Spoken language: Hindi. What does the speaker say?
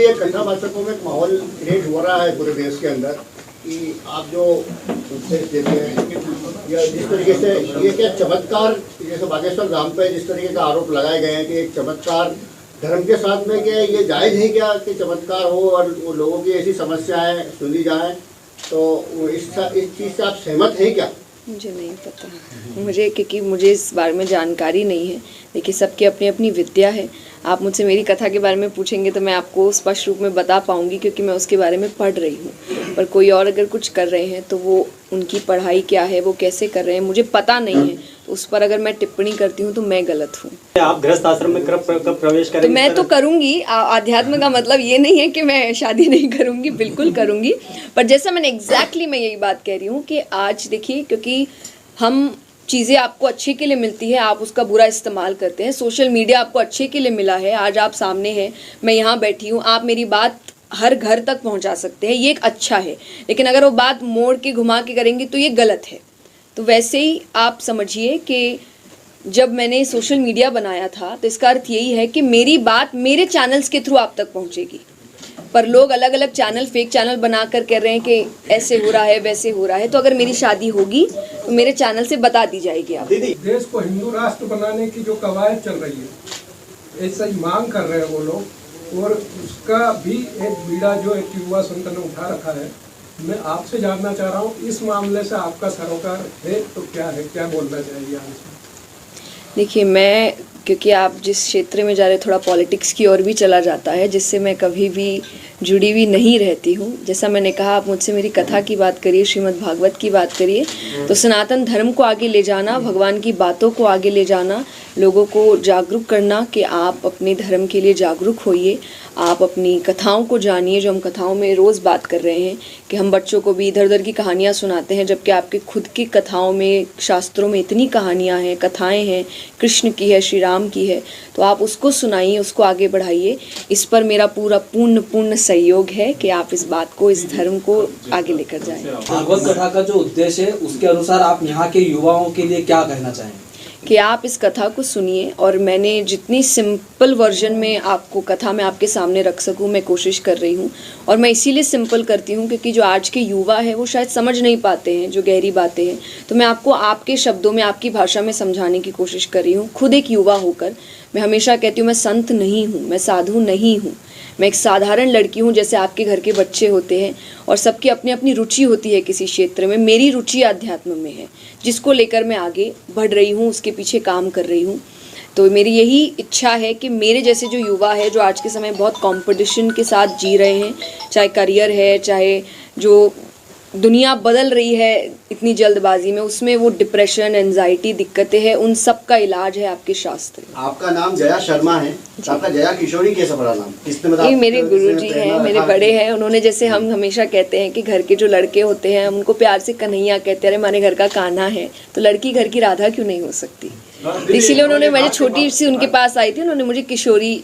ये कथा वाचकों में एक माहौल क्रिएट हो रहा है पूरे देश के अंदर कि आप जो उपदेश देते हैं या जिस तरीके से ये क्या चमत्कार, जैसे बागेश्वर धाम पे जिस तरीके का आरोप लगाए गए हैं कि एक चमत्कार धर्म के साथ में क्या ये जायज़ है क्या कि चमत्कार हो और वो लोगों की ऐसी समस्याएं सुनी जाएं, तो इस चीज़ से आप सहमत हैं क्या? मुझे नहीं पता, क्योंकि मुझे इस बारे में जानकारी नहीं है। देखिए, सबकी अपनी अपनी विद्या है। आप मुझसे मेरी कथा के बारे में पूछेंगे तो मैं आपको स्पष्ट रूप में बता पाऊंगी, क्योंकि मैं उसके बारे में पढ़ रही हूँ। पर कोई और अगर कुछ कर रहे हैं तो वो उनकी पढ़ाई क्या है, वो कैसे कर रहे हैं, मुझे पता नहीं है। तो उस पर अगर मैं टिप्पणी करती हूँ तो मैं गलत हूँ। आप गृहस्थ आश्रम में कब प्रवेश करेंगे? तो मैं तो करूँगी। आध्यात्म का मतलब ये नहीं है कि मैं शादी नहीं करूँगी, बिल्कुल करूँगी। पर जैसा मैंने एग्जैक्टली मैं यही बात कह रही हूँ कि आज देखिए, क्योंकि हम चीज़ें आपको अच्छे के लिए मिलती है, आप उसका बुरा इस्तेमाल करते हैं। सोशल मीडिया आपको अच्छे के लिए मिला है, आज आप सामने हैं, मैं यहाँ बैठी हूँ, आप मेरी बात हर घर तक पहुँचा सकते हैं, ये एक अच्छा है। लेकिन अगर वो बात मोड़ के घुमा के करेंगे तो ये गलत है। तो वैसे ही आप समझिए कि जब मैंने सोशल मीडिया बनाया था तो इसका अर्थ यही है कि मेरी बात मेरे चैनल्स के थ्रू आप तक पहुँचेगी। पर लोग अलग अलग चैनल, फेक चैनल बनाकर कह रहे हैं कि ऐसे हो रहा है, वैसे हो रहा है। तो अगर मेरी शादी होगी तो मेरे चैनल से बता दी जाएगी। आप देश को हिंदू राष्ट्र बनाने की जो कवायद चल रही है, ऐसा ही मांग कर रहे हैं वो लोग, और उसका भी एक बीड़ा जो एक युवा संत ने उठा रखा है। मैं आपसे जानना चाह रहा हूँ, इस मामले से आपका सरोकार है तो क्या है, क्या बोलना चाहिए आप? देखिए, मैं, क्योंकि आप जिस क्षेत्र में जा रहे, थोड़ा पॉलिटिक्स की ओर भी चला जाता है, जिससे मैं कभी भी जुड़ी हुई नहीं रहती हूँ। जैसा मैंने कहा, आप मुझसे मेरी कथा की बात करिए, श्रीमद् भागवत की बात करिए, तो सनातन धर्म को आगे ले जाना, भगवान की बातों को आगे ले जाना, लोगों को जागरूक करना कि आप अपने धर्म के लिए जागरूक होइए, आप अपनी कथाओं को जानिए। जो हम कथाओं में रोज़ बात कर रहे हैं कि हम बच्चों को भी इधर उधर की कहानियाँ सुनाते हैं, जबकि आपके खुद की कथाओं में, शास्त्रों में इतनी कहानियाँ हैं, कथाएं हैं, कृष्ण की है, श्री राम की है। तो आप उसको सुनाइए, उसको आगे बढ़ाइए। इस पर मेरा पूरा पूर्ण सहयोग है कि आप इस बात को, इस धर्म को आगे लेकर जाएं। भागवत कथा का जो उद्देश्य है, उसके अनुसार आप यहाँ के युवाओं के लिए क्या कहना चाहेंगे? कि आप इस कथा को सुनिए, और मैंने जितनी सिंपल वर्जन में आपको कथा में आपके सामने रख सकूं, मैं कोशिश कर रही हूं। और मैं इसीलिए सिंपल करती हूं क्योंकि जो आज के युवा है वो शायद समझ नहीं पाते हैं जो गहरी बातें हैं। तो मैं आपको आपके शब्दों में, आपकी भाषा में समझाने की कोशिश कर रही हूँ। खुद एक युवा होकर मैं हमेशा कहती हूँ, मैं संत नहीं हूँ, मैं साधु नहीं हूँ, मैं एक साधारण लड़की हूँ, जैसे आपके घर के बच्चे होते हैं। और सबकी अपनी अपनी रुचि होती है किसी क्षेत्र में। मेरी रुचि आध्यात्म में है, जिसको लेकर मैं आगे बढ़ रही हूँ, उसके पीछे काम कर रही हूँ। तो मेरी यही इच्छा है कि मेरे जैसे जो युवा है, जो आज के समय बहुत कंपटीशन के साथ जी रहे हैं, चाहे करियर है, चाहे जो दुनिया बदल रही है इतनी जल्दबाजी में, उसमें वो डिप्रेशन, एंजाइटी, दिक्कतें हैं, उन सब का इलाज है आपके शास्त्र। आपका नाम जया शर्मा है, आपका जया किशोरी कैसे पड़ा नाम? ये मेरे गुरुजी हैं, मेरे बड़े हैं। उन्होंने, जैसे हम हमेशा कहते हैं कि घर के जो लड़के होते हैं, हम उनको प्यार से कन्हैया कहते हैं, अरे हमारे घर का कान्हा है, तो लड़की घर की राधा क्यों नहीं हो सकती? इसीलिए उन्होंने, मैं छोटी सी उनके पास आई थी, उन्होंने मुझे किशोरी